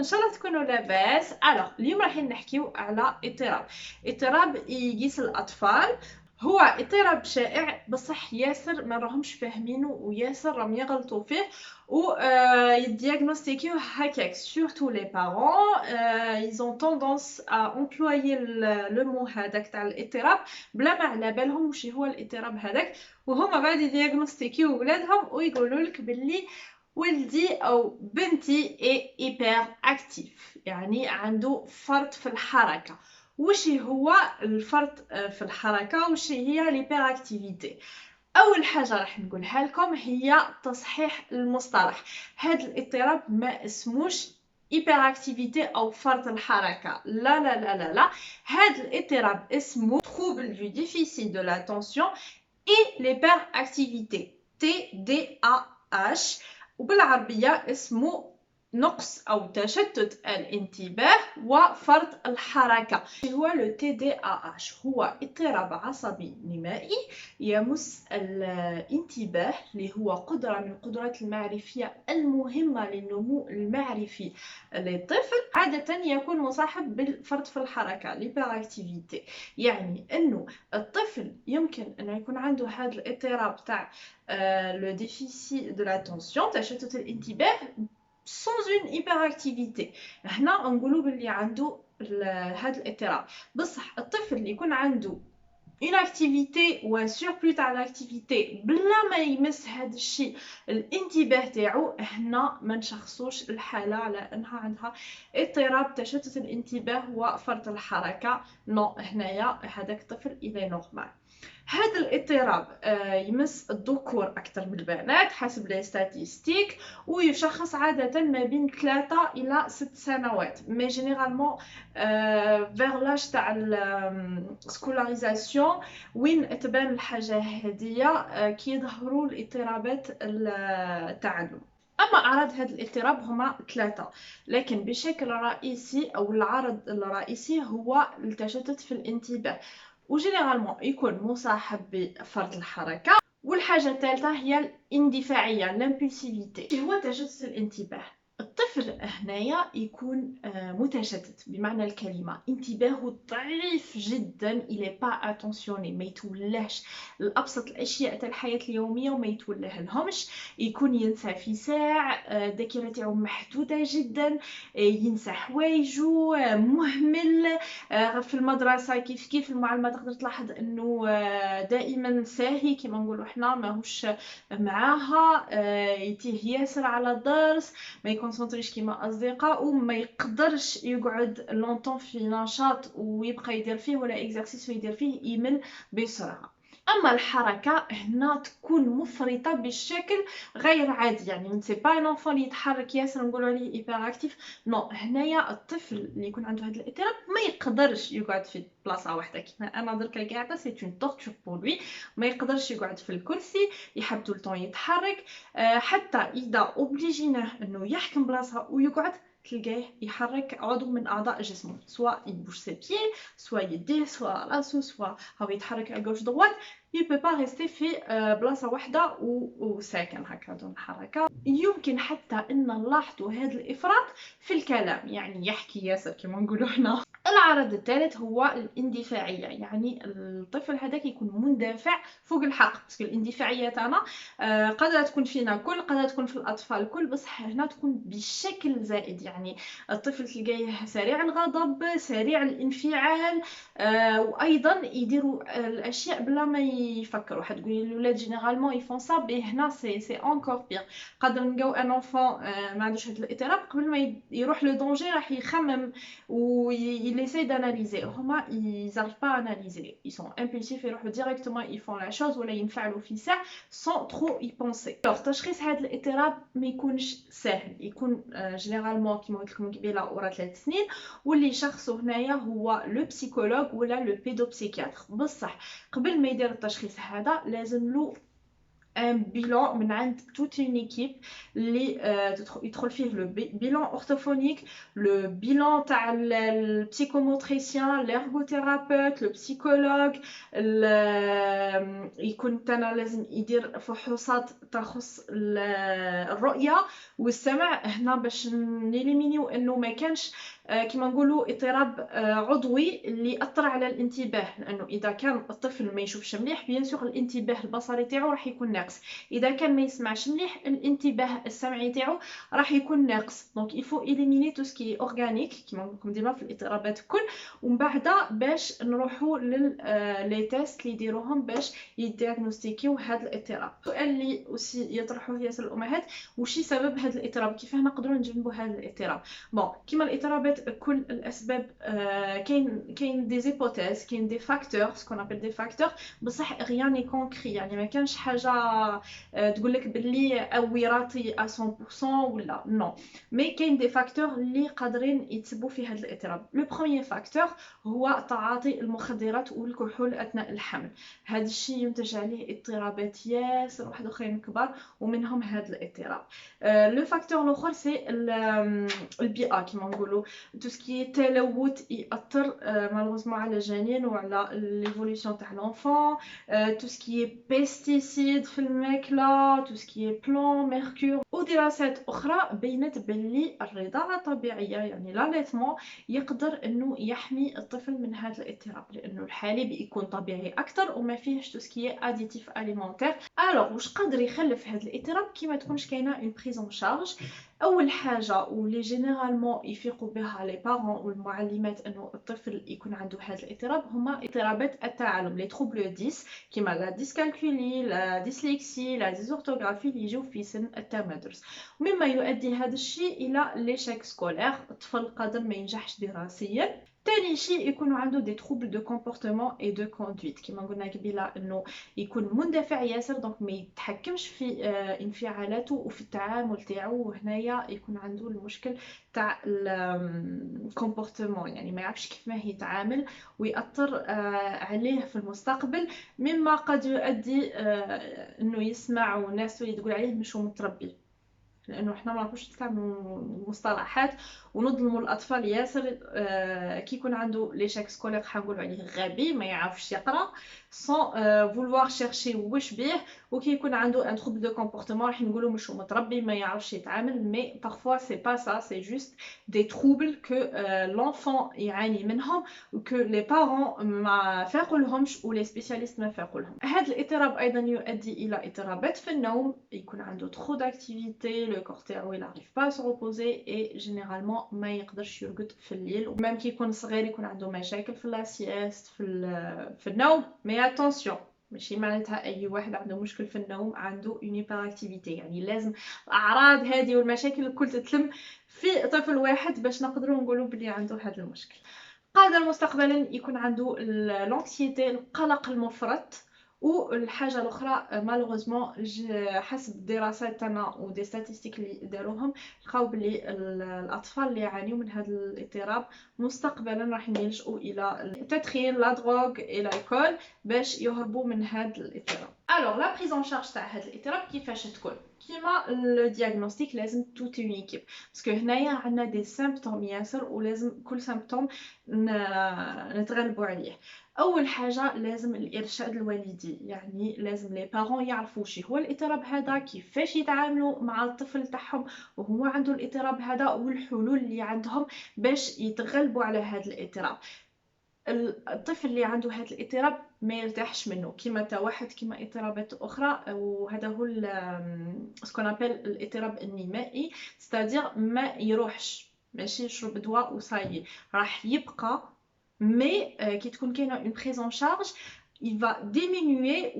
ان شاء الله تكونوا لاباس. اليوم راح نحكيو على اضطراب يقيس الاطفال. هو اضطراب شائع بصح ياسر ما راهمش فاهمينه وياسر راهم يغلطوا فيه و يديagnostiquيوه هكاك surtout les parents ils ont tendance à employer le mot هذاك تاع الاضطراب بلا ما على بالهم واش هو الاضطراب هذاك، وهما بعد يديagnostiquيو ولادهم ويقولوا لك باللي ولدي او بنتي ايبر اكتيف، يعني عنده فرط في الحركه. وش هو الفرط في الحركه؟ وش هي ليبر اكتيفيتي؟ اول حاجه راح نقولها لكم هي تصحيح المصطلح. هذا الاضطراب ما اسموش ايبر اكتيفيتي او فرط الحركه، لا لا لا لا لا. هذا الاضطراب اسمه trouble du déficit de l'attention et l'hyperactivité TDAH، وبالعربية اسمه نقص أو تشتت الانتباه وفرط الحركة. هو لو TDAH هو اضطراب عصبي نمائي يمس الانتباه، اللي هو قدرة من القدرات المعرفية المهمة للنمو المعرفي للطفل. عادة يكون مصاحب بالفرط في الحركة l'hyperactivité، يعني أنه الطفل يمكن أنه يكون عنده هذا الاضطراب تاع le déficit de l'attention تشتت الانتباه sans une hyperactivité. هنا نقولوا باللي عنده هذا الاضطراب، بصح الطفل اللي يكون عنده une activité ou un surplus تاع l'activité بلا ما يمس هذا الشيء الانتباه تاعو، هنا ما نشخصوش الحاله على انها عندها اضطراب تشتت الانتباه وفرط الحركه. نو، هنايا هذاك الطفل الى نورمال. هذا الاضطراب يمس الذكور أكثر من البنات حسب لي ستاتيستيك، ويشخص عادة ما بين 3 إلى 6 سنوات، مي جينيرالمون فيغ لاج تاع السكولاريزاسيون وين تبان الحاجة هذيا كي يظهروا الاضطرابات التعلم. أما أعراض هذا الاضطراب هما 3، لكن بشكل رئيسي أو العرض الرئيسي هو التشتت في الانتباه، وجينيرالمون يكون مصاحب بفرط الحركه. والحاجه الثالثه هي الاندفاعيه لامبولسيفيتي. هو تشتت الانتباه، الطفل هنايا يكون متشتت بمعنى الكلمه، انتباهه ضعيف جدا، الى با اتونسيوني، ما يتولهش الابسط الاشياء تاع الحياه اليوميه وما يتوله لهمش، يكون ينسى في ساع، الذاكره تاعو محدوده جدا، ينسى حوايجو، مهمل في المدرسه كيف المعلمه تقدر تلاحظ انه دائما ساهي كما نقولوا احنا، ماهوش معاها، يتيه ياسر على الدرس، ما يكونسونطريش كيما اصدقاء، وما يقدرش يقعد لونطون في نشاط ويبقى يدير فيه ولا اكزرسيس يدير فيه، يمل بسرعه. اما الحركه هنا تكون مفرطه بشكل غير عادي، يعني سي با ان انفون اللي يتحرك ياسر نقولوا عليه ايبر اكتيف. نو، هنايا الطفل اللي يكون عنده هذا الاضطراب ما يقدرش يقعد في بلاصه واحده كيما انا دركا قاعده، سي اون تورتور بور لوي، ما يقدرش يقعد في الكرسي، يحب طول الوقت يتحرك. حتى اذا اوبليجيناه انه يحكم بلاصه ويقعد، تلقاه يحرك عضو من اعضاء جسمه، سواء يبوش سي بيي، سواء يديه، سواء راسو، سواء هو يتحرك على غوش دوات. il peut pas rester في بلاصه واحده وساكن هكا دون حركه. يمكن حتى ان نلاحظوا هذا الافراط في الكلام، يعني يحكي ياسر كما نقولوا هنا. العرض الثالث هو الاندفاعيه، يعني الطفل هذاك يكون مندفع فوق الحق، باسكو الاندفاعيه تاعنا قادره تكون فينا كل، قادره تكون في الاطفال الكل، بصح هنا تكون بشكل زائد، يعني الطفل تلقاه سريع الغضب، سريع الانفعال، وايضا يديروا الاشياء بلا ما يفكروا. حتقولي الاولاد جينيرالمون يفون صا، بي هنا سي انكور بير. قادر نلقاو ان انفون ما عندوش هذا الاضطراب، قبل ما يروح لو دونجي راح يخمم و il essaie d'analyser. هما ils arrivent pas à analyser, ils sont impulsifs, يروحوا directement ils font la chose ولا ينفعلوا في ساعة sans trop y penser. alors تشخيص هذا الاضطراب ما يكونش سهل، يكون جينيرالمون كيما قلت لكم قبيله ورا 3 سنين، واللي شخصه هنايا هو لو بسيكولوج ولا لو بيدوبسيكياتر. بصح قبل ما يدير التشخيص هذا لازم له ان بيلان من عند توت اون ايكيب اللي يدخل فيه لو بيلان اورثوفونيك، لو بيلان تاع البسيكوموتريسيان، ليرغوثيرابيوت، لو بسيكولوج، يكون تانا لازم يدير فحوصات تخص الرؤيه والسمع هنا باش نيليمينيو انه ما كانش كما نقولوا اضطراب عضوي اللي ياثر على الانتباه، لانه اذا كان الطفل ما يشوفش مليح بيان سور الانتباه البصري تاعو راح يكون ناقص، اذا كان ما يسمعش مليح الانتباه السمعي تاعو راح يكون ناقص. دونك يفو اليميني تو سكي اورغانيك كيما نقولكم ديما في الاضطرابات الكل، ومن بعد باش نروحوا لي تيست اللي يديروهم باش يدياغنوستيكيو هذا الاضطراب. السؤال اللي اوسي يطرحوه ياسر الامهات، وش سبب هذا الاضطراب، كيفاه نقدروا نجنبوا هذا الاضطراب؟ بون كيما الاضطرابات كل الاسباب كاين دي زيبوتيز، كاين دي فاكتور سكون ابل دي فاكتور، بصح غيان ني كونكري، يعني ما كانش حاجه تقول لك باللي وراثي 100% ولا نو، مي كاين دي فاكتور اللي قادرين يتسببوا في هذا الاضطراب. لو بروميير فاكتور هو تعاطي المخدرات والكحول اثناء الحمل، هذا الشيء ينتج عليه اضطرابات ياسر واحد اخرين كبار ومنهم هذا الاضطراب. لو فاكتور الاخر سي البيئه كيما نقولوا تو سكي تلوث ياثر مالوزمون على الجنين وعلى ليفولوشن تاع لونفون، تو سكي بيستيسيد في الماكله، تو سكي بلون ميركور. ودراسات اخرى بينت باللي الرضاعه الطبيعيه يعني لاليتمون يقدر انه يحمي الطفل من هذا الاضطراب، لانه الحليب يكون طبيعي اكثر وما فيهش تو سكي اديتيف اليمونتير. الوغ واش قادر يخلف هذا الاضطراب كي ما تكونش كاينه اون بريزون شارج؟ اول حاجه واللي جينيرالمون يفيقوا بها لي بارون والمعلمات انه الطفل يكون عنده هذا الاضطراب هما اضطرابات التعلم، لي تروبل 10 كيما لا ديسكالكولي، لا ديسليكسي، لا ديزورتوغرافي اللي يجيو في سن التمدرس، مما يؤدي هذا الشيء الى ليشيك سكولير، الطفل قادر ما ينجحش دراسيا. تاني شيء يكون عنده دي تروبل دو كومبورتمون اي دو كوندويت، كيما قلنا قبيله انه يكون مندفع ياسر دونك ما يتحكمش في انفعالاته وفي التعامل تاعو، وهنايا يكون عنده المشكل تاع الكومبورتمون، يعني ما يعرفش كيف ما يتعامل ويأثر عليه في المستقبل، مما قد يؤدي انه يسمع وناس تقول عليه مش متربي، لانه احنا ما نعرفوش نستعملوا المصطلحات ونظلموا الاطفال ياسر. كي يكون عنده ليشاك سكولير حنقولوا عليه غبي ما يعرفش يقرا سون فولوار شيرشي واش بيه، وكي يكون عنده ان تروبل دو كومبورتمون راح نقولوا مش متربي ما يعرفش يتعامل، مي بارفوا سي با سا، سي جوست دي تروبل كو لونفون يعاني منهم وكو لي بارون ما فاقولهمش ولي سبيسياليست ما فاقولهم. هذا الاضطراب ايضا يؤدي الى اضطرابات في النوم، يكون عنده ترو داكتيفيتي، لو كور تاعو il arrive pas à se reposer et généralement ما يقدرش يرقد في الليل، ومام كي يكون صغير يكون عنده مشاكل في لاسيست في النوم. مي اتونسيون ماشي معناتها اي واحد عنده مشكل في النوم عنده اون هايبر اكتيفيتي، يعني لازم الاعراض هذه والمشاكل الكل تتلم في طفل واحد باش نقدروا نقولوا بلي عنده هذا المشكل. قادر مستقبلا يكون عنده لانكسيتي، القلق المفرط. والحاجه الاخرى مالوغوزمون حسب الدراسات تاعنا ودي ستاتستيك اللي داروهم لقاو بلي الاطفال اللي يعانيوا من هذا الاضطراب مستقبلا راح يلجؤوا الى التدخين، لا دروغ، الى الكول باش يهربوا من هذا الاضطراب. الوغ لا بريزون شارج تاع هذا الاضطراب كيفاش تكون؟ كيما الدياغنوستيك لازم توت اون ايكيب، باسكو هنايا عندنا دي سيمبتوم ياسر ولازم كل سيمبتوم نتغلبوا عليه. اول حاجه لازم الارشاد الوالدي، يعني لازم لي بارون يعرفوا شي هو الاضطراب هذا، كيفاش يتعاملوا مع الطفل تاعهم وهو عنده الاضطراب هذا، والحلول اللي عندهم باش يتغلبوا على هذا الاضطراب. الطفل اللي عنده هذا الاضطراب ما يرتاحش منه كيما تا واحد كيما اضطرابات اخرى، وهذا هو سكون ابل الاضطراب النمائي، ستادير ما يروحش ماشي يشرب دواء وصايي راح يبقى، مي كي تكون كاينه اون بريزون شارج il va diminuer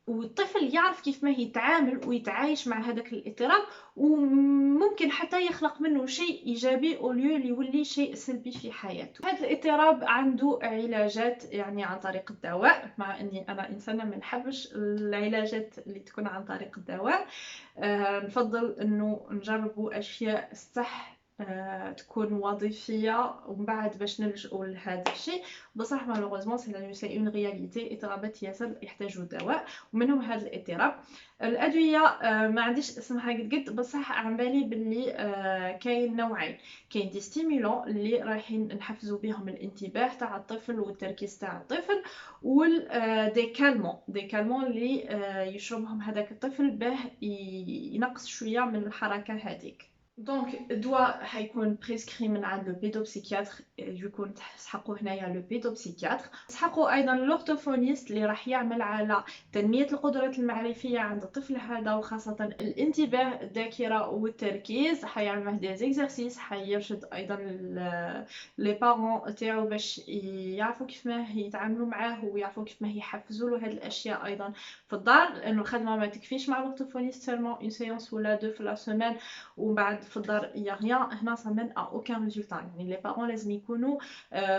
والطفل يعرف كيف ما يتعامل ويتعايش مع هذاك الاضطراب، وممكن حتى يخلق منه شيء ايجابي اوليو اللي يولي شيء سلبي في حياته. هذا الاضطراب عنده علاجات يعني عن طريق الدواء، مع اني انا انسانه ما نحبش العلاجات اللي تكون عن طريق الدواء، نفضل انه نجربوا اشياء صح تكون وظيفيه ومن بعد باش نلجؤوا لهذا الشيء. بصح مالوغوزمون سي اون رياليتي، اضطرابات ياسر يحتاجوا دواء ومنهم هذا الاضطراب. الادويه ما عنديش اسمها قد بصح عن بالي باللي كاين نوعين. كاين دي ستيمولون اللي رايحين نحفزوا بهم الانتباه تاع الطفل والتركيز تاع الطفل، وال دي كالمون اللي يشربهم هذاك الطفل باه ينقص شويه من الحركه هذيك. دونك الدواء حيكون بريسكري من عند لو بيدوبسيكياتر، يكون تسحقوا هنايا لو بيدوبسيكياتر. تسحقوا ايضا لورتوفونيست اللي راح يعمل على تنميه القدرات المعرفيه عند الطفل هذا، وخاصه الانتباه، الذاكره والتركيز. حيعمل دي زيكزارسيس، حيرشد ايضا لي بارون تاعو باش يعرفوا كيف ما يتعاملوا معاه ويعرفوا كيف ما يحفزوا له هذه الاشياء ايضا في الدار، لانه الخدمه ما تكفيش مع لورتوفونيست سيرمون اون سيونس ولا دو في لا سيمين ومن بعد في الدار يا غيان. هنا ça mène à aucun résultat. يعني لي بارون لازم يكونوا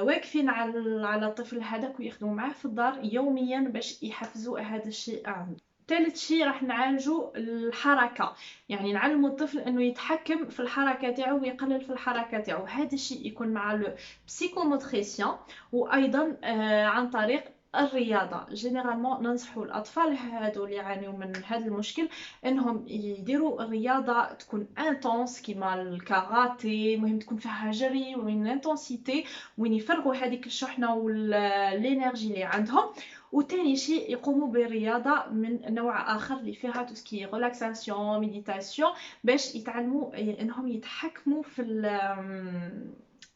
واقفين على الطفل هذاك ويخدموا معاه في الدار يوميا باش يحفزوا هذا الشيء عنده. ثالث شيء راح نعالجوا الحركه، يعني نعلموا الطفل انه يتحكم في الحركه تاعو ويقلل في الحركه تاعو. هذا الشيء يكون مع لو بسيكوموتريسيان وايضا عن طريق الرياضه. جينيرالمون ننصحوا الاطفال هادو اللي يعانيوا من هذا المشكل انهم يديروا الرياضه تكون انتونس كيما الكاراتي، المهم تكون فيها جري وين انتونسيتي وين يفرغوا هذيك الشحنه والانرجي اللي عندهم. وتاني شيء يقوموا برياضه من نوع اخر اللي فيها توسكي ريلاكساسيون ميديتاسيون باش يتعلموا انهم يتحكموا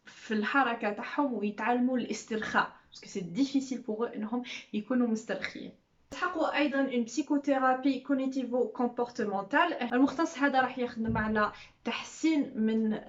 في الحركه تاعهم ويتعلموا الاسترخاء، باسكو سي ديفيسيل بوغ انهم يكونوا مسترخيين. تحققوا ايضا اون بسيكوثيرابي كوغنيتيفو كومبورتمونتال. المختص هذا راح يخدم على تحسين من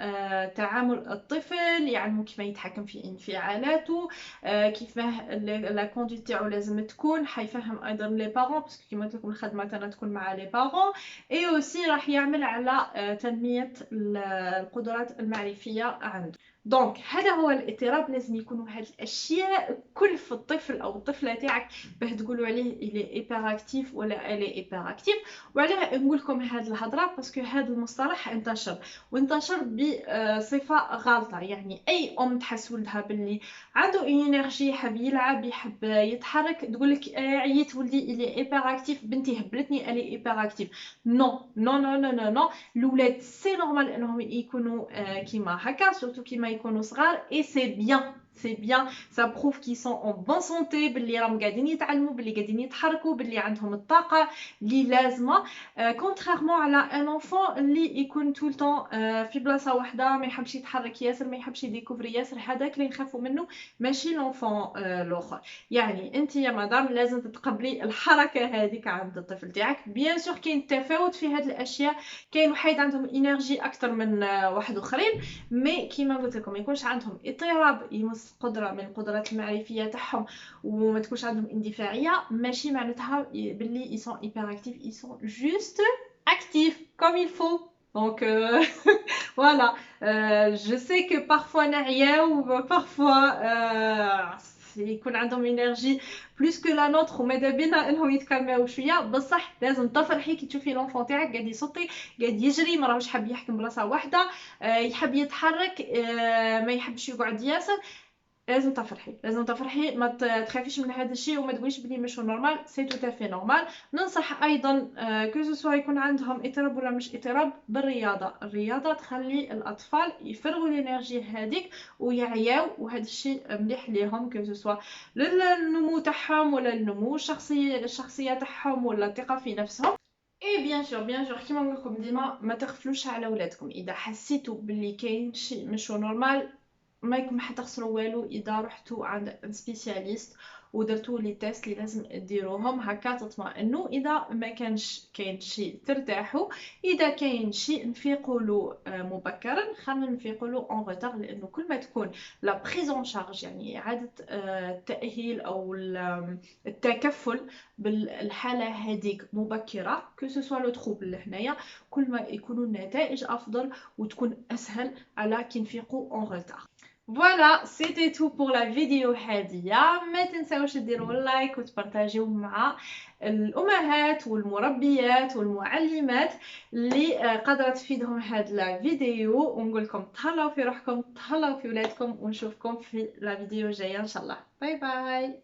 تعامل الطفل، يعلمو كيف يتحكم في انفعالاته، كيف لا كونديت تاعو لازم تكون. حيفهم ايضا لي بارون باسكو كيما قلت لكم الخدمه تاعنا تكون مع لي بارون. اي اوسي راح يعمل على تنميه القدرات المعرفيه عنده. دونك هذا هو الاضطراب. لازم يكونوا هاد الاشياء كل في الطفل او الطفله تاعك باه تقولوا عليه الي ايبر اكتيف ولا الي ايبر اكتيف. وعلاه نقول لكم هذه الهضره باسكو هذا المصطلح وانتشر بصفه غلطه. يعني اي ام تحس ولدها باللي عنده انرجي، يحب يلعب، يحب يتحرك، تقول لك عييت ولدي الي ايبر اكتيف، بنتي هبلتني الي ايبر اكتيف. نو نو نو نو نو نو، الاولاد سي نورمال انهم يكونوا كيما هكا، سورتو كيما يكونوا صغار. اي سي بيان c'est bien, ça prouve qu'ils sont en bonne santé، باللي راهم قاعدين يتعلموا، باللي قاعدين يتحركوا، باللي عندهم الطاقه اللي لازمه. كونتريرمون على ان انفون اللي يكون طول طون في بلاصه واحده، ما يحبش يتحرك ياسر، ما يحبش يديكوفري ياسر. هذاك اللي نخافوا منه ماشي لونفون الاخر. يعني انت يا مدام لازم تتقبلي الحركه هذيك عند الطفل تاعك. بيان سور كاين تفاوت في هذه الاشياء، كاين واحد عندهم انرجي اكثر من واحد اخرين، مي كيما قلت لكم ما يكونش عندهم اضطراب يمس قدره من القدرات المعرفيه تاعهم وما تكونش عندهم اندفاعيه، ماشي معناتها باللي ils sont hyperactifs, ils sont juste actifs comme il faut. Donc voilà, je sais que parfois نعيا ou parfois يكون عندهم انرجي بلوس كو لا نوتر وماذا بينا انهم يتكلموا شويه. بصح لازم تفرحي كي تشوفي لونفون تاعك قاعد يصوتي، قاعد يجري، ما راهوش حاب يحكم بلاصه واحده، يحب يتحرك، ما يحبش يقعد ياسر. لازم تفرحي، ما تخافيش من هذا الشيء وما تقوليش بلي مش نورمال، سي تو تافي نورمال. ننصح ايضا كو سوا يكون عندهم اضطراب ولا مش اضطراب الرياضه تخلي الاطفال يفرغوا الانرجي هذيك ويعياو، وهذا الشيء مليح ليهم كو سوا للنمو تاعهم ولا النمو الشخصيه تاعهم ولا الثقه في نفسهم. اي بيان سور كيما نقول لكم ديما ما تغفلوش على ولادكم. اذا حسيتوا باللي كاين شيء مش نورمال ما يكون حتخسروا والو اذا رحتوا عند سبيسياليست ودرتوا لي تيست اللي لازم ديروهم، هكا تطمئنوا. اذا ما كاين شيء ترتاحوا، اذا كاين شيء نفيقوا له مبكرا، خلينا نفيقوا له اون ريتار، لانه كل ما تكون لا بريزون شارج يعني اعاده التاهيل او التكفل بالحاله هذيك مبكره كو سوسوا لو تروبل هنايا، كل ما يكونوا النتائج افضل وتكون اسهل على كي نفيقوا اون ريتار. فوالا سيتي تو بور لا فيديو هادية. ما تنساوش ديروا لايك وتبارطاجيو مع الامهات والمربيات والمعلمات اللي قادره تفيدهم هاد لا فيديو. ونقول لكم تهلاو في روحكم، تهلاو في ولادكم، ونشوفكم في لا فيديو الجايه ان شاء الله. باي باي.